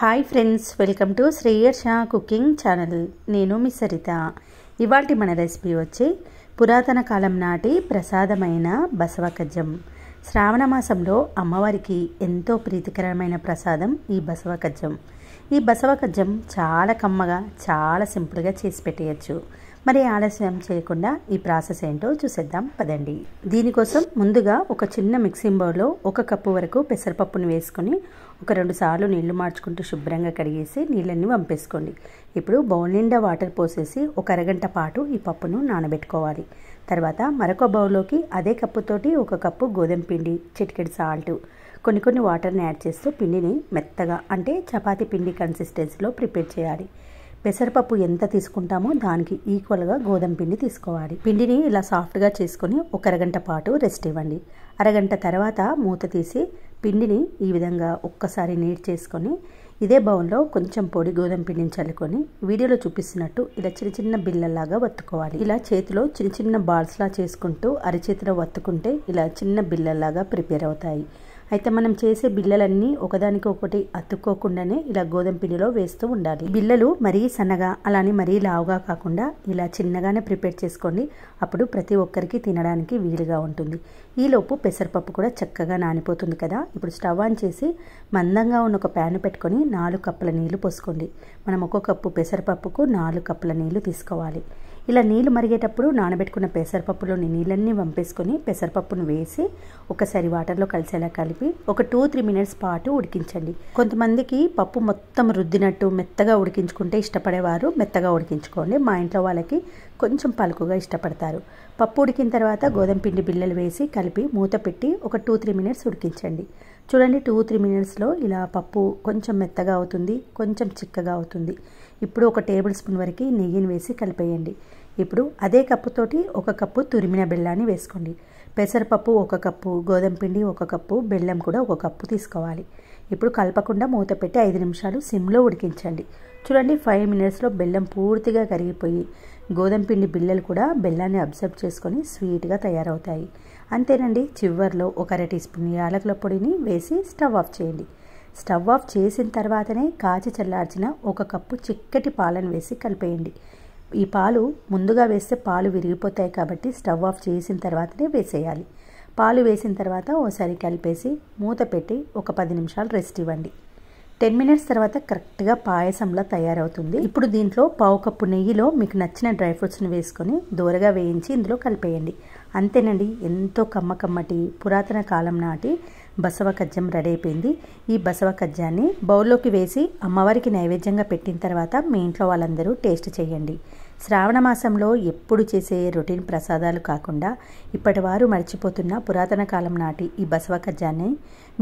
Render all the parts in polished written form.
Hi friends, welcome to Shreyarsha cooking channel. నేను మీ సరిత. ఇవాల్టి మన రెసిపీ వచ్చి పురాతన కాలం నాటి ప్రసాదమైన బసవకజ్జం. శ్రావణ మాసంలో అమ్మవారికి ఎంతో ప్రీతికరమైన ప్రసాదం ఈ బసవకజ్జం. ఈ బసవకజ్జం చాలా కమ్మగా, చాలా సింపుల్గా చేసి పెట్టేయచ్చు. మరి ఆలస్యం చేయకుండా ఈ ప్రాసెస్ ఏంటో చూసేద్దాం పదండి. దీనికోసం ముందుగా ఒక చిన్న మిక్సింగ్ బౌల్లో 1 కప్పు వరకు పెసరపప్పును వేసుకొని ఒక 2 సార్లు నీళ్లు మార్చుకుంటూ శుభ్రంగా కడిగేసి నీళ్ళన్నీ వంపేసుకోండి. ఇప్పుడు బౌల్ నిండా వాటర్ పోసేసి ఒక అరగంట పాటు ఈ పప్పును నానబెట్టుకోవాలి. తర్వాత మరొక బౌల్లోకి అదే కప్పుతోటి 1 కప్పు గోధుమ పిండి, చిటికెడు సాల్ట్, కొన్ని వాటర్ని యాడ్ చేస్తూ పిండిని మెత్తగా అంటే చపాతీ పిండి కన్సిస్టెన్సీలో ప్రిపేర్ చేయాలి. పెసరపప్పు ఎంత తీసుకుంటామో దానికి ఈక్వల్గా గోధుమ పిండి తీసుకోవాలి. పిండిని ఇలా సాఫ్ట్గా చేసుకొని ఒక అరగంట పాటు రెస్ట్ ఇవ్వండి. అరగంట తర్వాత మూత తీసి పిండిని ఈ విధంగా ఒక్కసారి నీట్ చేసుకొని ఇదే బౌల్లో కొంచెం పొడి గోధుమ పిండిని చల్లుకొని వీడియోలో చూపిస్తున్నట్టు ఇలా చిన్న బిళ్ళల్లాగా వత్తుకోవాలి. ఇలా చేతిలో చిన్న బాల్స్లా చేసుకుంటూ అరచేతిలో వత్తుకుంటే ఇలా చిన్న బిళ్ళల్లాగా ప్రిపేర్ అవుతాయి. అయితే మనం చేసే బిళ్ళలన్నీ ఒకదానికి ఒకటి అతుక్కోకుండానే ఇలా గోధుమ పిండిలో వేస్తూ ఉండాలి. బిళ్ళలు మరీ సన్నగా అలానే మరీ లావుగా కాకుండా ఇలా చిన్నగానే ప్రిపేర్ చేసుకోండి. అప్పుడు ప్రతి ఒక్కరికి తినడానికి వీలుగా ఉంటుంది. ఈలోపు పెసరపప్పు కూడా చక్కగా నానిపోతుంది కదా. ఇప్పుడు స్టవ్ ఆన్ చేసి మందంగా ఉన్న ఒక ప్యాన్ పెట్టుకొని 4 కప్పుల నీళ్లు పోసుకోండి. మనం 1 కప్పు పెసరపప్పుకు 4 కప్పుల నీళ్లు తీసుకోవాలి. ఇలా నీళ్లు మరిగేటప్పుడు నానబెట్టుకున్న పెసరపప్పులోని నీళ్ళన్నీ వంపేసుకొని పెసరపప్పును వేసి ఒకసారి వాటర్లో కలిసేలా కలిపి ఒక 2-3 మినిట్స్ పాటు ఉడికించండి. కొంతమందికి పప్పు మొత్తం రుద్దినట్టు మెత్తగా ఉడికించుకుంటే ఇష్టపడేవారు మెత్తగా ఉడికించుకోండి. మా ఇంట్లో వాళ్ళకి కొంచెం పలుకుగా ఇష్టపడతారు. పప్పు ఉడికిన తర్వాత గోధుమ పిండి బిళ్ళలు వేసి కలిపి మూత పెట్టి ఒక 2-3 మినిట్స్ ఉడికించండి. చూడండి, 2-3 మినిట్స్లో ఇలా పప్పు కొంచెం మెత్తగా అవుతుంది, కొంచెం చిక్కగా అవుతుంది. ఇప్పుడు 1 టేబుల్ స్పూన్ వరకు నెయ్యిని వేసి కలిపేయండి. ఇప్పుడు అదే కప్పుతోటి 1 కప్పు తురిమిన బెల్లాన్ని వేసుకోండి. పెసరపప్పు 1 కప్పు, గోధుమ పిండి 1 కప్పు, బెల్లం కూడా 1 కప్పు తీసుకోవాలి. ఇప్పుడు కలపకుండా మూత పెట్టి 5 నిమిషాలు సిమ్లో ఉడికించండి. చూడండి, 5 మినిట్స్లో బెల్లం పూర్తిగా కరిగిపోయి గోధుమ పిండి బిళ్ళలు కూడా బెల్లాన్ని అబ్జర్వ్ చేసుకొని స్వీట్గా తయారవుతాయి. అంతేనండి. చివర్లో 1 అర టీ స్పూన్ యాలకుల పొడిని వేసి స్టవ్ ఆఫ్ చేయండి. స్టవ్ ఆఫ్ చేసిన తర్వాతనే కాచి చల్లార్చిన 1 కప్పు చిక్కటి పాలను వేసి కలిపేయండి. ఈ పాలు ముందుగా వేస్తే పాలు విరిగిపోతాయి కాబట్టి స్టవ్ ఆఫ్ చేసిన తర్వాతనే వేసేయాలి. పాలు వేసిన తర్వాత ఓసారి కలిపేసి మూత పెట్టి ఒక 10 నిమిషాలు రెస్ట్ ఇవ్వండి. 10 మినిట్స్ తర్వాత కరెక్ట్గా పాయసంలా తయారవుతుంది. ఇప్పుడు దీంట్లో 1/2 కప్పు నెయ్యిలో మీకు నచ్చిన డ్రై ఫ్రూట్స్ని వేసుకొని దూరగా వేయించి ఇందులో కలిపేయండి. అంతేనండి, ఎంతో కమ్మటి పురాతన కాలం నాటి బసవకజ్జం రెడీ అయిపోయింది. ఈ బసవకజ్జాన్ని బౌల్లోకి వేసి అమ్మవారికి నైవేద్యంగా పెట్టిన తర్వాత మీ ఇంట్లో వాళ్ళందరూ టేస్ట్ చేయండి. శ్రావణ మాసంలో ఎప్పుడు చేసే రొటీన్ ప్రసాదాలు కాకుండా ఇప్పటివారు మర్చిపోతున్న పురాతన కాలం నాటి ఈ బసవకజ్జాన్ని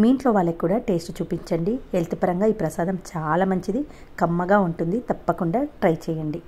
మీ ఇంట్లో వాళ్ళకి కూడా టేస్ట్ చూపించండి. హెల్త్ పరంగా ఈ ప్రసాదం చాలా మంచిది, కమ్మగా ఉంటుంది. తప్పకుండా ట్రై చేయండి.